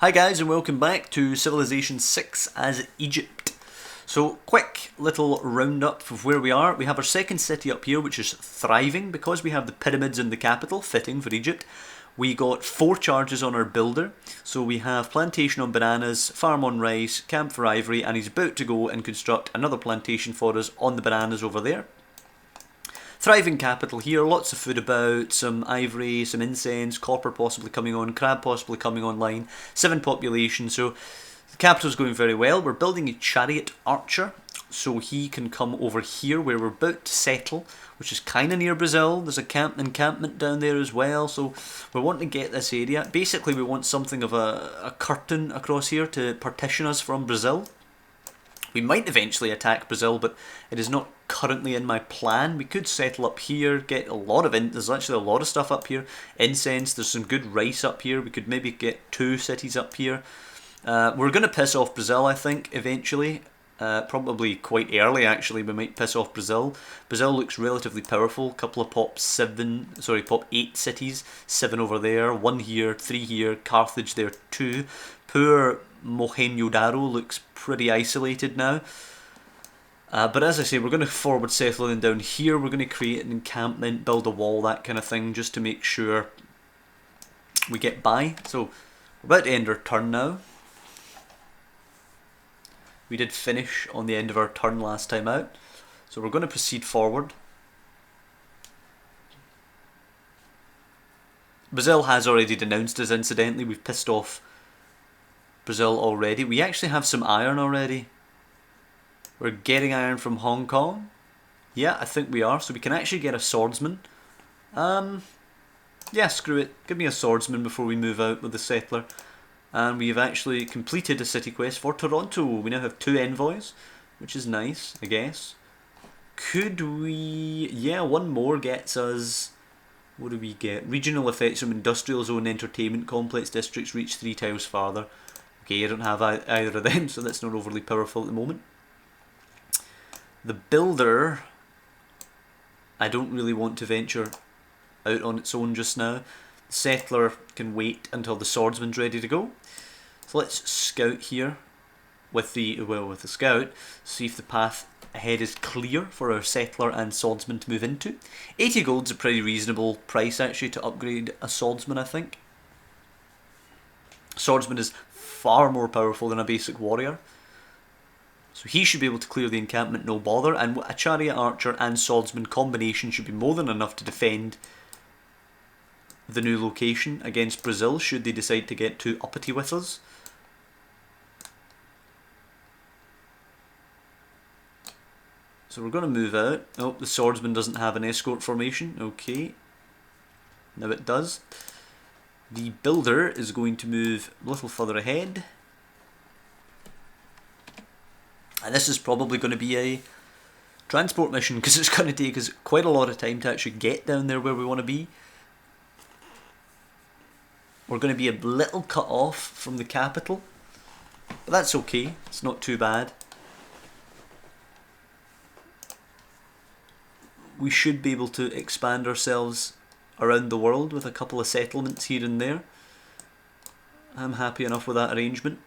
Hi guys and welcome back to Civilization 6 as Egypt. So quick little roundup of where we are. We have our second city up here which is thriving because we have the pyramids in the capital, fitting for Egypt. We got 4 charges on our builder. So we have plantation on bananas, farm on rice, camp for ivory, and he's about to go and construct another plantation for us on the bananas over there. Thriving capital here, lots of food about, some ivory, some incense, copper possibly coming on, crab possibly coming online, 7 population, so the capital's going very well. We're building a chariot archer, so he can come over here where we're about to settle, which is kind of near Brazil. There's a encampment down there as well, so we're wanting to get this area. Basically we want something of a curtain across here to partition us from Brazil. We might eventually attack Brazil, but it is not currently in my plan. We could settle up here, get a lot of there's actually a lot of stuff up here. Incense, there's some good rice up here. We could maybe get 2 cities up here. We're going to piss off Brazil, I think, eventually. Probably quite early, actually, we might piss off Brazil. Brazil looks relatively powerful. A couple of pop 8 cities. 7 over there, 1 here, 3 here, Carthage there, 2. Poor Mohenjo-Daro looks pretty isolated now. But as I say, we're going to forward settling down here. We're going to create an encampment, build a wall, that kind of thing, just to make sure we get by. So we're about to end our turn now. We did finish on the end of our turn last time out. So we're going to proceed forward. Brazil has already denounced us, incidentally. We've pissed off Brazil already. We actually have some iron already. We're getting iron from Hong Kong. Yeah, I think we are. So we can actually get a swordsman. Yeah, screw it. Give me a swordsman before we move out with the settler. And we have actually completed a city quest for Toronto. We now have 2 envoys, which is nice, I guess. Could we... Yeah, 1 more gets us... What do we get? Regional effects from industrial zone entertainment complex districts reach 3 tiles farther. Okay, I don't have either of them, so that's not overly powerful at the moment. The builder, I don't really want to venture out on its own just now. The settler can wait until the swordsman's ready to go. So let's scout here with the scout, see if the path ahead is clear for our settler and swordsman to move into. 80 gold's a pretty reasonable price actually to upgrade a swordsman, I think. Swordsman is far more powerful than a basic warrior. So he should be able to clear the encampment no bother, and a chariot archer and swordsman combination should be more than enough to defend the new location against Brazil should they decide to get too uppity with us. So we're going to move out. Oh, the swordsman doesn't have an escort formation. Okay. Now it does. The builder is going to move a little further ahead. And this is probably going to be a transport mission because it's going to take us quite a lot of time to actually get down there where we want to be. We're going to be a little cut off from the capital, but that's okay, it's not too bad. We should be able to expand ourselves around the world with a couple of settlements here and there. I'm happy enough with that arrangement.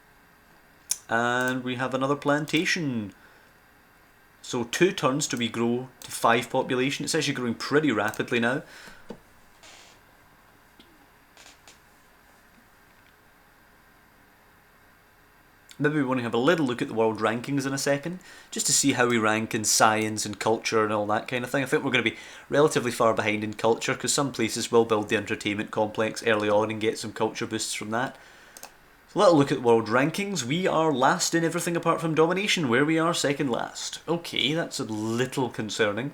And we have another plantation. So 2 turns till we grow to 5 population. It's actually growing pretty rapidly now. Maybe we want to have a little look at the world rankings in a second, just to see how we rank in science and culture and all that kind of thing. I think we're going to be relatively far behind in culture, because some places will build the entertainment complex early on and get some culture boosts from that. So let's look at world rankings. We are last in everything apart from domination, where we are second last. Okay, that's a little concerning.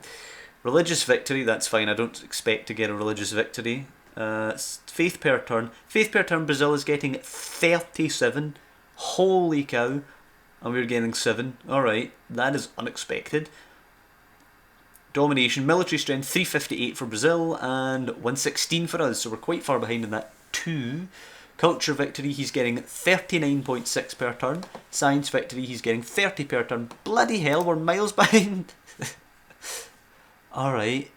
Religious victory, that's fine. I don't expect to get a religious victory. Faith per turn. Faith per turn, Brazil is getting 37. Holy cow. And we're getting 7. Alright, that is unexpected. Domination, military strength, 358 for Brazil and 116 for us. So we're quite far behind in that too. Culture victory, he's getting 39.6 per turn. Science victory, he's getting 30 per turn. Bloody hell, we're miles behind. Alright.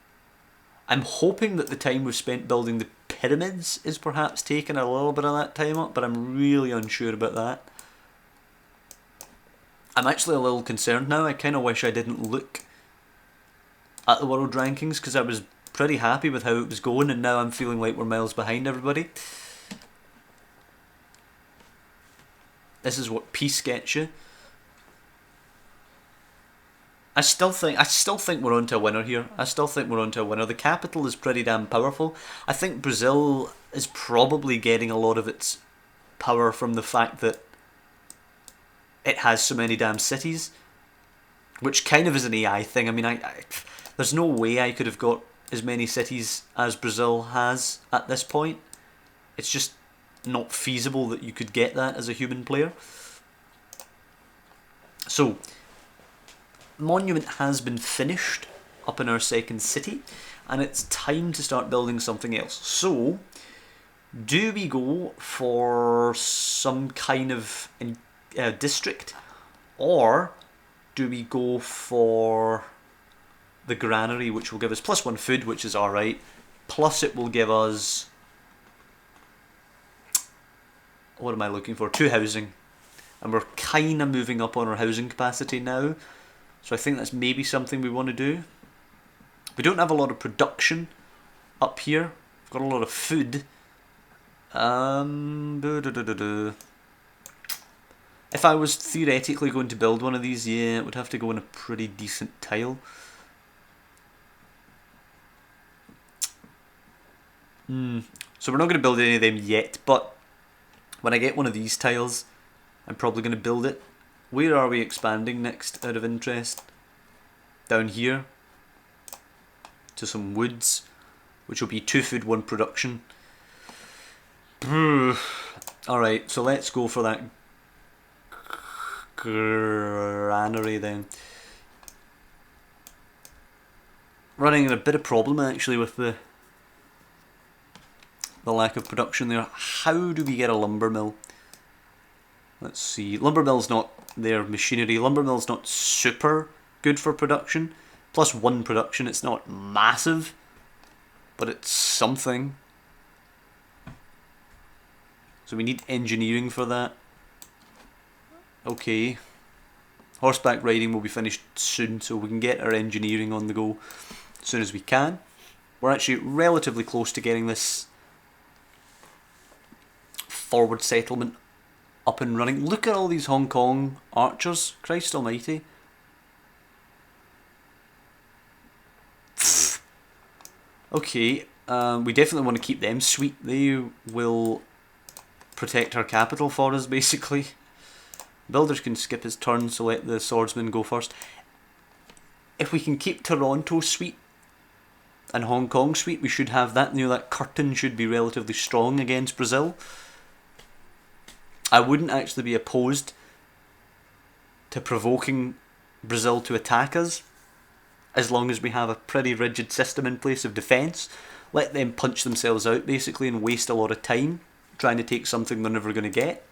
I'm hoping that the time we've spent building the pyramids is perhaps taking a little bit of that time up, but I'm really unsure about that. I'm actually a little concerned now. I kind of wish I didn't look at the world rankings because I was pretty happy with how it was going, and now I'm feeling like we're miles behind everybody. This is what peace gets you. I still think we're onto a winner here. I still think we're onto a winner. The capital is pretty damn powerful. I think Brazil is probably getting a lot of its power from the fact that it has so many damn cities, which kind of is an AI thing. I mean, there's no way I could have got as many cities as Brazil has at this point. It's just not feasible that you could get that as a human player. So, monument has been finished up in our second city, and it's time to start building something else. So, do we go for some kind of district, or do we go for the granary, which will give us +1 food, which is alright, plus it will give us, what am I looking for, 2 housing, and we're kind of moving up on our housing capacity now. So I think that's maybe something we want to do. We don't have a lot of production up here. We've got a lot of food. If I was theoretically going to build one of these, yeah, it would have to go in a pretty decent tile. So we're not going to build any of them yet, but when I get one of these tiles, I'm probably going to build it. Where are we expanding next, out of interest? Down here to some woods, which will be 2 food, 1 production. Alright, so let's go for that granary then. Running into a bit of problem actually with the lack of production there. How do we get a lumber mill? Let's see. Lumber mill's not their machinery. Lumber mill's not super good for production. +1 production. It's not massive, but it's something. So we need engineering for that. Okay. Horseback riding will be finished soon, so we can get our engineering on the go as soon as we can. We're actually relatively close to getting this forward settlement up and running. Look at all these Hong Kong archers. Christ almighty. Okay, we definitely want to keep them sweet. They will protect our capital for us, basically. Builders can skip his turn, so let the swordsman go first. If we can keep Toronto sweet and Hong Kong sweet, we should have that. You know, that curtain should be relatively strong against Brazil. I wouldn't actually be opposed to provoking Brazil to attack us, as long as we have a pretty rigid system in place of defence. Let them punch themselves out, basically, and waste a lot of time trying to take something they're never going to get.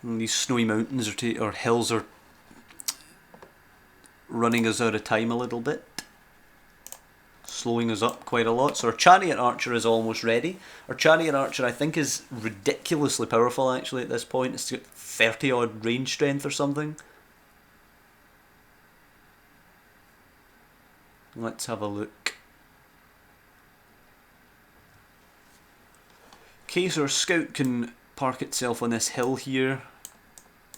And these snowy mountains or hills are running us out of time a little bit, slowing us up quite a lot. So our chariot archer is almost ready. Our chariot archer, I think, is ridiculously powerful actually at this point. It's got 30 odd range strength or something. Let's have a look. Okay, so our scout can park itself on this hill here.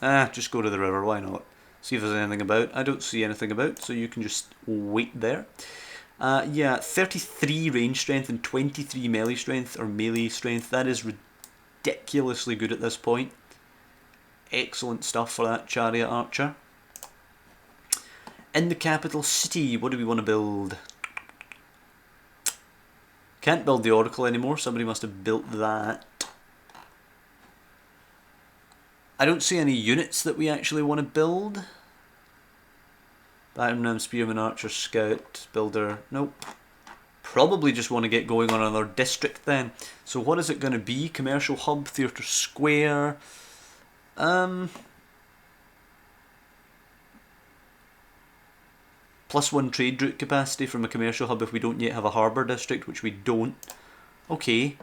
Just go to the river, why not? See if there's anything about. I don't see anything about, so you can just wait there. Yeah, 33 range strength and 23 melee strength, or melee strength. That is ridiculously good at this point. Excellent stuff for that chariot archer. In the capital city, what do we want to build? Can't build the Oracle anymore, somebody must have built that. I don't see any units that we actually want to build. Battleman, Spearman, Archer, Scout, Builder, nope. Probably just want to get going on another district then. So what is it going to be? Commercial Hub, Theatre Square. +1 trade route capacity from a commercial hub if we don't yet have a harbour district, which we don't. Okay,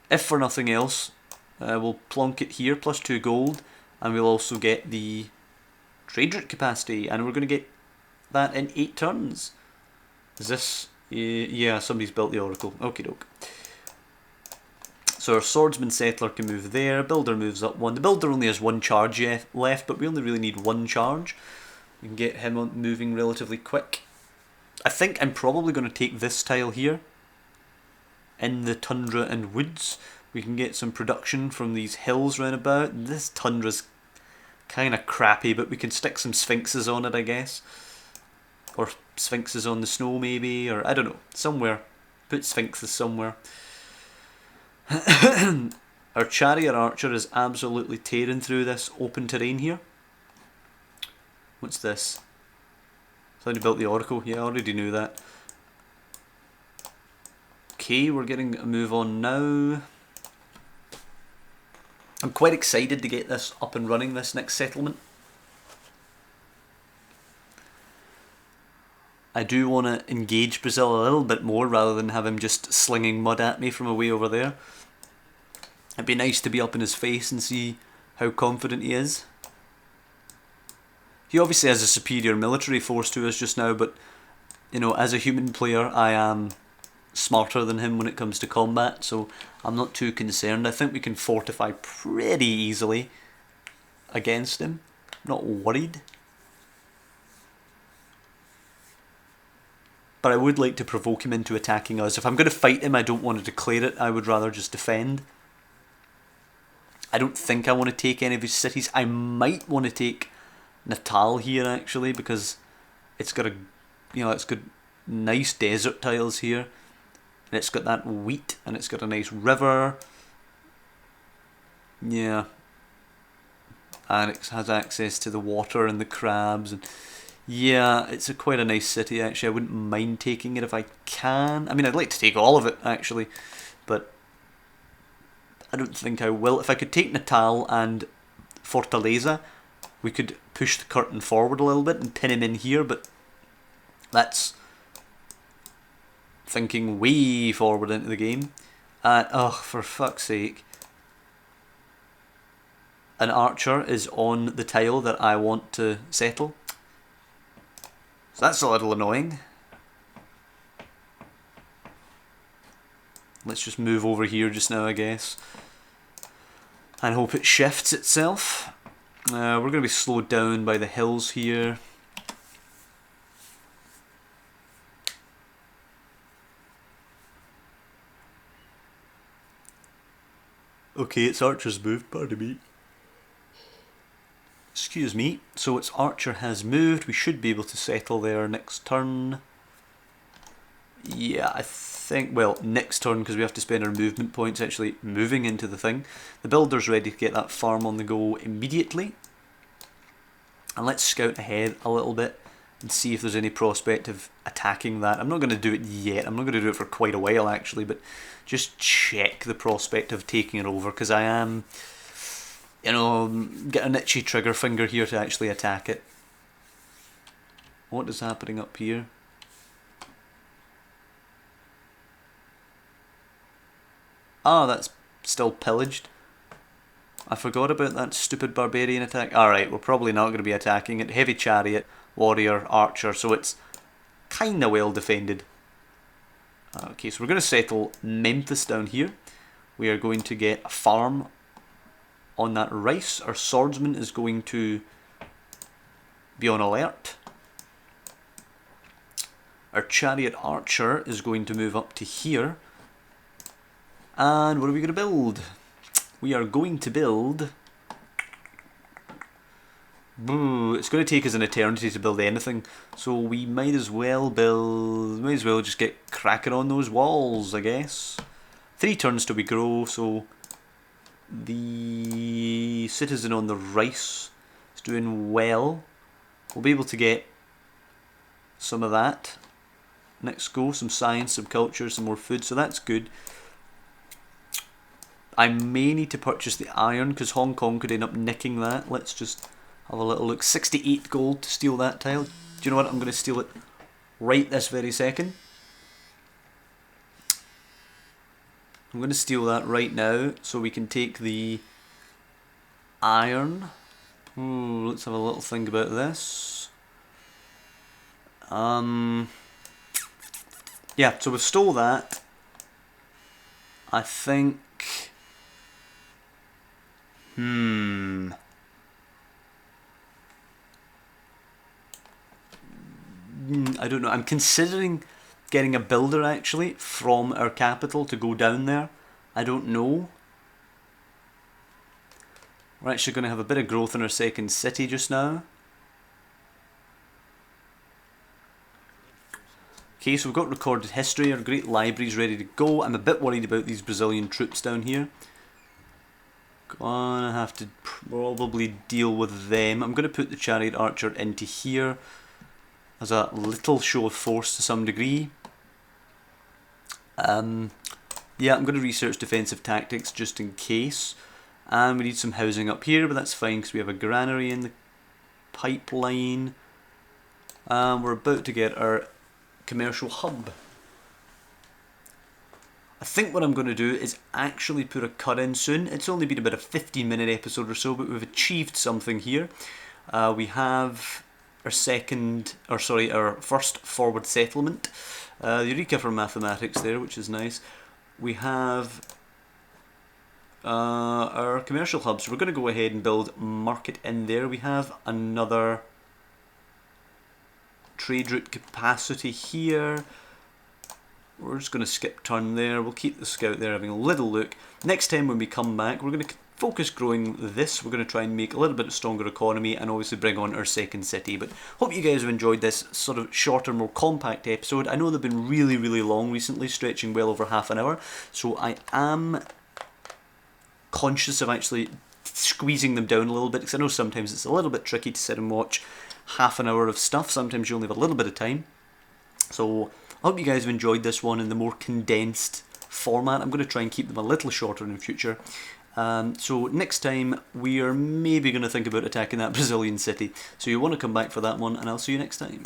if for nothing else, we'll plonk it here, +2 gold, and we'll also get the trade route capacity, and we're going to get that in 8 turns. Is this... yeah, somebody's built the oracle. Okie doke. So our swordsman settler can move there, builder moves up 1. The builder only has 1 charge left, but we only really need 1 charge. We can get him moving relatively quick. I think I'm probably going to take this tile here. In the tundra and woods. We can get some production from these hills round about. This tundra's kind of crappy, but we can stick some sphinxes on it, I guess. Or sphinxes on the snow maybe, or I don't know. Somewhere. Put sphinxes somewhere. Our chariot archer is absolutely tearing through this open terrain here. What's this? Somebody built the oracle. Yeah, I already knew that. Okay, we're getting a move on now. I'm quite excited to get this up and running, this next settlement. I do want to engage Brazil a little bit more rather than have him just slinging mud at me from away over there. It'd be nice to be up in his face and see how confident he is. He obviously has a superior military force to us just now, but, you know, as a human player, I am smarter than him when it comes to combat, so I'm not too concerned. I think we can fortify pretty easily against him. Not worried. But I would like to provoke him into attacking us. If I'm going to fight him, I don't want to declare it. I would rather just defend. I don't think I want to take any of his cities. I might want to take Natal here actually, because it's got a, you know, it's got nice desert tiles here, and it's got that wheat, and it's got a nice river. Yeah, and it has access to the water and the crabs, and yeah, it's quite a nice city actually. I wouldn't mind taking it if I can. I mean, I'd like to take all of it actually, but I don't think I will. If I could take Natal and Fortaleza, we could push the curtain forward a little bit and pin him in here, but that's thinking way forward into the game. Oh, for fuck's sake. An archer is on the tile that I want to settle. So that's a little annoying. Let's just move over here just now, I guess, and hope it shifts itself. We're going to be slowed down by the hills here. Okay, it's Archer's moved, pardon me. Excuse me. So it's Archer has moved. We should be able to settle there next turn. Yeah, I think, well, next turn, because we have to spend our movement points actually moving into the thing. The builder's ready to get that farm on the go immediately. And let's scout ahead a little bit and see if there's any prospect of attacking that. I'm not going to do it yet. I'm not going to do it for quite a while actually, but just check the prospect of taking it over, because I am, you know, get an itchy trigger finger here to actually attack it. What is happening up here? Ah, that's still pillaged. I forgot about that stupid barbarian attack. Alright, we're probably not going to be attacking it. Heavy chariot, warrior, archer, so it's kinda well defended. Okay, so we're going to settle Memphis down here. We are going to get a farm on that rice. Our swordsman is going to be on alert. Our chariot archer is going to move up to here. And what are we going to build? We are going to build... It's going to take us an eternity to build anything, so we might as well just get cracking on those walls, I guess. 3 turns till we grow, so the citizen on the rice is doing well. We'll be able to get some of that. Next go, some science, some culture, some more food, so that's good. I may need to purchase the iron because Hong Kong could end up nicking that. Let's just have a little look. 68 gold to steal that tile. Do you know what? I'm going to steal it right this very second. I'm going to steal that right now so we can take the iron. Ooh, let's have a little think about this. Yeah, so we've stole that. I think... I don't know. I'm considering getting a builder actually from our capital to go down there. I don't know. We're actually going to have a bit of growth in our second city just now. Okay, so we've got recorded history, our great library's ready to go. I'm a bit worried about these Brazilian troops down here. Gonna have to probably deal with them. I'm going to put the chariot archer into here as a little show of force to some degree. Yeah, I'm going to research defensive tactics just in case. And we need some housing up here, but that's fine because we have a granary in the pipeline. We're about to get our commercial hub. I think what I'm going to do is actually put a cut in soon. It's only been about a 15-minute episode or so, but we've achieved something here. We have our first forward settlement. The Eureka for mathematics there, which is nice. We have our commercial hub, so we're going to go ahead and build market in there. We have another trade route capacity here. We're just going to skip turn there. We'll keep the scout there having a little look. Next time when we come back, we're going to focus growing this. We're going to try and make a little bit stronger economy and obviously bring on our second city. But hope you guys have enjoyed this sort of shorter, more compact episode. I know they've been really, really long recently, stretching well over half an hour. So I am conscious of actually squeezing them down a little bit because I know sometimes it's a little bit tricky to sit and watch half an hour of stuff. Sometimes you only have a little bit of time. So I hope you guys have enjoyed this one in the more condensed format. I'm going to try and keep them a little shorter in the future. So next time we are maybe going to think about attacking that Brazilian city. So you want to come back for that one, and I'll see you next time.